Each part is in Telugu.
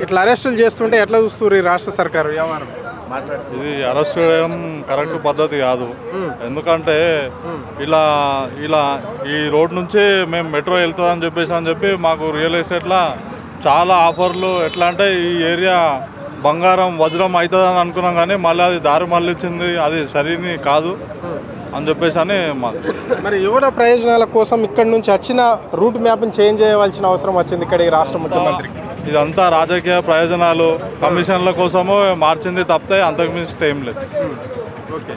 ఇట్లా అరెస్టులు చేస్తుంటే ఎట్లా చూస్తారు ఈ రాష్ట్ర సర్కారు వ్యవహారం? ఇది అరెస్ట్ చేయడం కరెక్ట్ పద్ధతి కాదు. ఎందుకంటే ఇలా ఇలా ఈ రోడ్ నుంచి మేము మెట్రో వెళ్తుందని చెప్పి మాకు రియల్ ఎస్టేట్లో చాలా ఆఫర్లు ఎట్లా అంటే ఈ ఏరియా బంగారం వజ్రం అవుతుందని అనుకున్నాం, కానీ మళ్ళీ అది దారి మళ్ళించింది, అది సరైనది కాదు అని చెప్పేసి అని మాకు. మరి యువత ప్రయోజనాల కోసం ఇక్కడ నుంచి వచ్చిన రూట్ మ్యాప్ని చేంజ్ చేయవలసిన అవసరం వచ్చింది ఇక్కడ ఈ రాష్ట్ర ముఖ్యమంత్రికి. ఇదంతా రాజకీయ ప్రయోజనాలు కమిషన్ల కోసమో మార్చింది తప్పితే అంతకు మించి ఏం లేదు. ఓకే,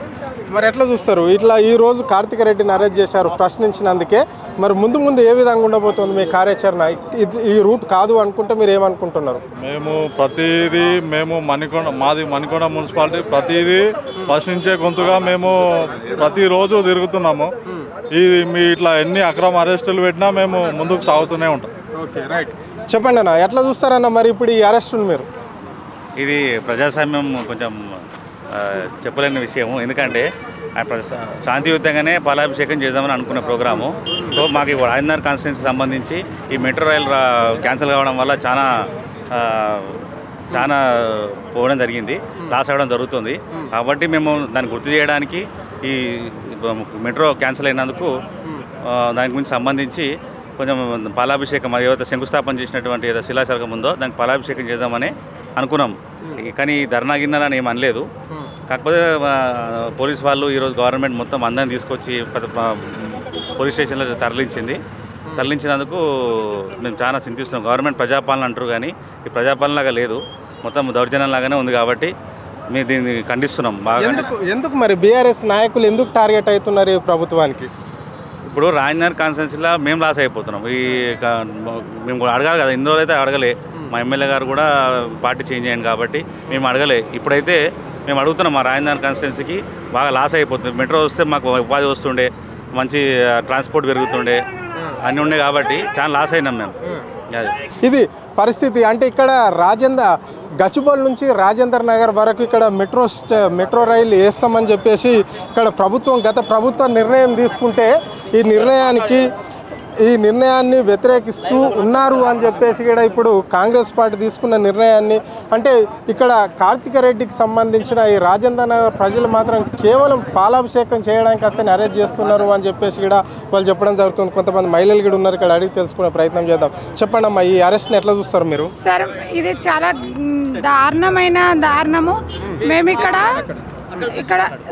మరి ఎట్లా చూస్తారు ఇట్లా ఈరోజు కార్తిక్ రెడ్డిని అరెస్ట్ చేశారు ప్రశ్నించినందుకే? మరి ముందు ముందు ఏ విధంగా ఉండబోతుంది మీ కార్యాచరణ? ఈ రూట్ కాదు అనుకుంటే మీరు ఏమనుకుంటున్నారు? మేము మాది మణికొండ మున్సిపాలిటీ ప్రతిదీ ప్రశ్నించే గొంతుగా మేము ప్రతిరోజు తిరుగుతున్నాము. ఇది మీ ఇట్లా ఎన్ని అక్రమ అరెస్టులు పెట్టినా మేము ముందుకు సాగుతూనే ఉంటాం. Okay, right. చెప్పండి అన్న, ఎట్లా చూస్తారన్న మరి ఇప్పుడు ఈ అరెస్టును మీరు? ఇది ప్రజాస్వామ్యం కొంచెం చెప్పలేని విషయము. ఎందుకంటే శాంతియుతంగానే పాలాభిషేకం చేద్దామని అనుకున్న ప్రోగ్రాము. సో మాకు రాజేంద్ర కాన్స్టిట్యున్సీకి సంబంధించి ఈ మెట్రో రైలు క్యాన్సిల్ కావడం వల్ల చాలా పోవడం జరిగింది, లాస్ అవ్వడం జరుగుతుంది. కాబట్టి మేము దాన్ని గుర్తు చేయడానికి ఈ మెట్రో క్యాన్సిల్ అయినందుకు దాని గురించి సంబంధించి కొంచెం పాలాభిషేకం ఏదైతే శంకుస్థాపన చేసినటువంటి ఏదో శిలాశాసనం ఉందో దానికి పాలాభిషేకం చేద్దామని అనుకున్నాం. కానీ ధర్నా గిన్నెలని ఏం అనలేదు. కాకపోతే పోలీస్ వాళ్ళు ఈరోజు గవర్నమెంట్ మొత్తం అందరిని తీసుకొచ్చి పోలీస్ స్టేషన్లో తరలించినందుకు మేము చాలా చింతిస్తున్నాం. గవర్నమెంట్ ప్రజాపాలన అంటారు, కానీ ఈ ప్రజాపాలనలాగా లేదు, మొత్తం దౌర్జన్యంలాగానే ఉంది. కాబట్టి మేము దీన్ని ఖండిస్తున్నాం బాగా. ఎందుకు మరి బీఆర్ఎస్ నాయకులు ఎందుకు టార్గెట్ అవుతున్నారు ఈ ప్రభుత్వానికి? ఇప్పుడు రాజేంద్ర కాన్స్టిట్యున్సీలో మేము లాస్ అయిపోతున్నాం. మేము కూడా అడగాలి కదా, ఇందులో అయితే అడగలే. మా ఎమ్మెల్యే గారు కూడా పార్టీ చేంజ్ అయ్యింది కాబట్టి మేము అడగలే. ఇప్పుడైతే మేము అడుగుతున్నాం, మా రాజేంద్ర కాన్స్టిట్యున్సీకి బాగా లాస్ అయిపోతుంది. మెట్రో వస్తే మాకు ఉపాధి వస్తుండే, మంచి ట్రాన్స్పోర్ట్ పెరుగుతుండే, అన్నీ ఉండే కాబట్టి చాలా లాస్ అయినాం మేము. ఇది పరిస్థితి. అంటే ఇక్కడ గచ్చిబౌలి నుంచి రాజేంద్ర నగర్ వరకు ఇక్కడ మెట్రో రైలు వేస్తామని చెప్పేసి ఇక్కడ గత ప్రభుత్వం నిర్ణయం తీసుకుంటే ఈ నిర్ణయాన్ని వ్యతిరేకిస్తూ ఉన్నారు అని చెప్పేసి కూడా ఇప్పుడు కాంగ్రెస్ పార్టీ తీసుకున్న నిర్ణయాన్ని, అంటే ఇక్కడ కార్తిక్ రెడ్డికి సంబంధించిన ఈ రాజేంద్ర నగర్ ప్రజలు మాత్రం కేవలం పాలాభిషేకం చేయడానికి అసలు అరెస్ట్ చేస్తున్నారు అని చెప్పేసి కూడా వాళ్ళు చెప్పడం జరుగుతుంది. కొంతమంది మహిళలు కూడా ఉన్నారు, ఇక్కడ అడిగి తెలుసుకునే ప్రయత్నం చేద్దాం. చెప్పండి అమ్మా, ఈ అరెస్ట్ని ఎట్లా చూస్తారు మీరు? సార్, ఇది చాలా దారుణము. మేము ఇక్కడ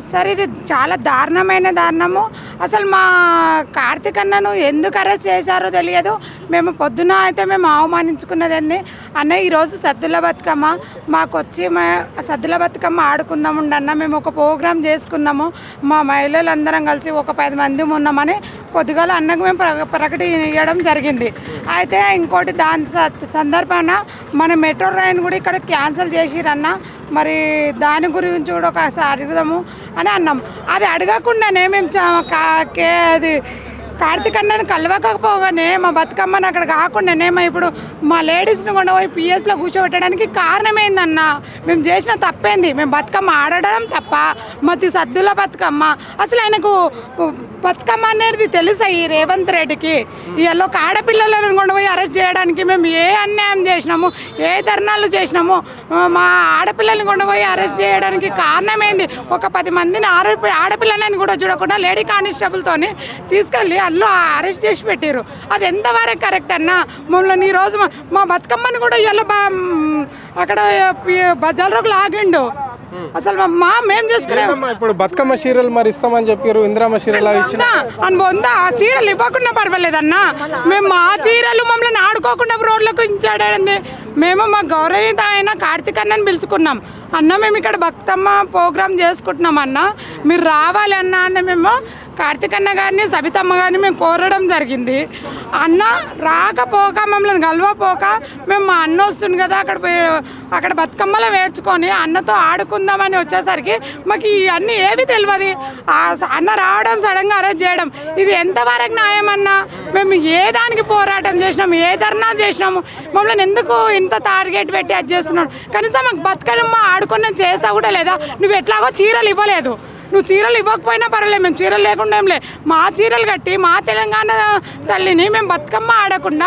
సార్, ఇది చాలా దారుణము. అసలు మా కార్తిక్ అన్నను ఎందుకు అరెస్ట్ చేశారో తెలియదు. మేము పొద్దున అయితే మేము అవమానించుకున్నది అన్న, ఈరోజు సద్దుల బతుకమ్మ మాకు వచ్చి సద్దుల బతుకమ్మ ఆడుకుందాం అన్న, మేము ఒక ప్రోగ్రాం చేసుకున్నాము. మా మహిళలందరం కలిసి ఒక 10 మంది ఉన్నామని పొద్దుగాల అన్నకు మేము ప్రకటించడం జరిగింది. అయితే ఇంకోటి దాని సందర్భాన మన మెట్రో రైన్ కూడా ఇక్కడ క్యాన్సిల్ చేసిరన్న, మరి దాని గురించి కూడా ఒకసారి అడుగుదాము అని అన్నాం. అది అడగకుండానే మేము అది కార్తిక్ అన్నని కలవకపోగానే మా బతుకమ్మని అక్కడ కాకుండానే ఇప్పుడు మా లేడీస్ని కూడా పోయి పిఎస్లో కూర్చోబెట్టడానికి కారణం ఏందన్న? మేము చేసిన తప్పేంది? మేము బతుకమ్మ ఆడడం తప్ప, మతి సద్దుల బతుకమ్మ. అసలు ఆయనకు బతుకమ్మ అనేది తెలుసా ఈ రేవంత్ రెడ్డికి? వీళ్ళు ఒక ఆడపిల్లలను కూడా పోయి అరెస్ట్ చేయడానికి మేము ఏ అన్యాయం చేసినాము, ఏ ధర్నాలు చేసినాము? మా ఆడపిల్లల్ని కూడా పోయి అరెస్ట్ చేయడానికి కారణం ఏంది? ఒక 10 మందిని ఆడపిల్లలని కూడా చూడకుండా లేడీ కానిస్టేబుల్తోని తీసుకెళ్ళి అల్లు అరెస్ట్ చేసి పెట్టారు. అది ఎంతవరకు కరెక్ట్ అన్న? మమ్మల్ని ఈరోజు మా బతుకమ్మని కూడా ఇలా అక్కడ బజార్ రోడ్లు ఆగిండు. అసలు మేము చేసుకునే ఇప్పుడు బతుకమ్మ చీరలు మరి ఇస్తామని చెప్పారు, ఇందిరమ్మ చీరలు అనుభవందా? ఆ చీరలు ఇవ్వకుండా పర్వాలేదన్నా, మేము మా చీరలు మమ్మల్ని ఆడుకోకుండా రోడ్లకు ఇచ్చాడండి. మేము మా గౌరవనీయమైన కార్తిక్ అన్నని పిలుచుకున్నాం. అన్న, మేము ఇక్కడ బతుకమ్మ ప్రోగ్రాం చేసుకుంటున్నాం అన్న, మీరు రావాలి అన్న అని మేము కార్తిక్ అన్న గారిని సబితమ్మ గారిని మేము కోరడం జరిగింది. అన్న రాకపోక మమ్మల్ని కలవపోక మేము మా అన్న వస్తుంది కదా అక్కడ బతుకమ్మలో వేర్చుకొని అన్నతో ఆడుకుందామని వచ్చేసరికి మాకు ఇవన్నీ ఏవి తెలియదు. అన్న రావడం, సడన్గా అరెస్ట్ చేయడం, ఇది ఎంతవరకు న్యాయం అన్న? మేము ఏ దానికి పోరాటం చేసినాము, ఏ ధర్నా చేసినాము? మమ్మల్ని ఎందుకు ఇంత టార్గెట్ పెట్టి అది చేస్తున్నాడు? కనీసం మాకు బతుకమ్మ ఆడుకున్న చేసా కూడా లేదా? నువ్వు ఎట్లాగో చీరలు ఇవ్వలేదు, నువ్వు చీరలు ఇవ్వకపోయినా పర్వాలేదు, మేము చీరలు లేకుండా ఏం లే, మా చీరలు కట్టి మా తెలంగాణ తల్లిని మేము బతుకమ్మ ఆడకుండా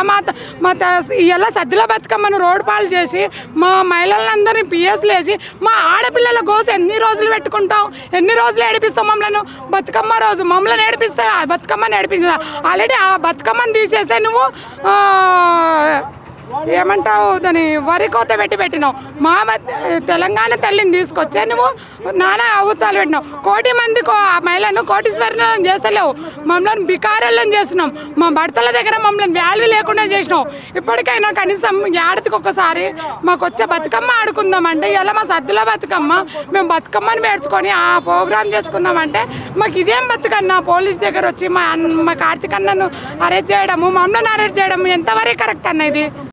ఇలా సద్దుల బతుకమ్మను రోడ్డు పాలు చేసి మా మహిళలందరినీ పిఎస్లు వేసి మా ఆడపిల్లల కోసం ఎన్ని రోజులు పెట్టుకుంటాం, ఎన్ని రోజులు ఏడిపిస్తాం మమ్మల్ని. బతుకమ్మ రోజు మమ్మల్ని ఏడిపిస్తే బతుకమ్మని ఏడిపించిన ఆల్రెడీ ఆ బతుకమ్మని తీసేస్తే నువ్వు ఏమంటావు దాన్ని వరి కోత పెట్టినావు. మా తెలంగాణ తల్లిని తీసుకొచ్చే నువ్వు నానా అవతాలు పెట్టినావు. 1 కోటి మంది మహిళలను కోటీశ్వరులను చేస్తలేవు, మమ్మల్ని బికారులను చేస్తున్నాం. మా భర్తల దగ్గర మమ్మల్ని వాల్యూ లేకుండా చేసినావు. ఇప్పటికైనా కనీసం ఏడాదికి ఒకసారి మాకు వచ్చే బతుకమ్మ ఆడుకుందామంటే ఇలా మా సద్దుల బతుకమ్మ మేము బతుకమ్మని పేర్చుకొని ఆ ప్రోగ్రామ్ చేసుకుందామంటే మాకు ఇదేం బతుకన్నా పోలీస్ దగ్గర వచ్చి మా కార్తీక్ అన్నను అరెస్ట్ చేయడము, మమ్మల్ని అరెస్ట్ చేయడము ఎంతవరకు కరెక్ట్ అన్న ఇది?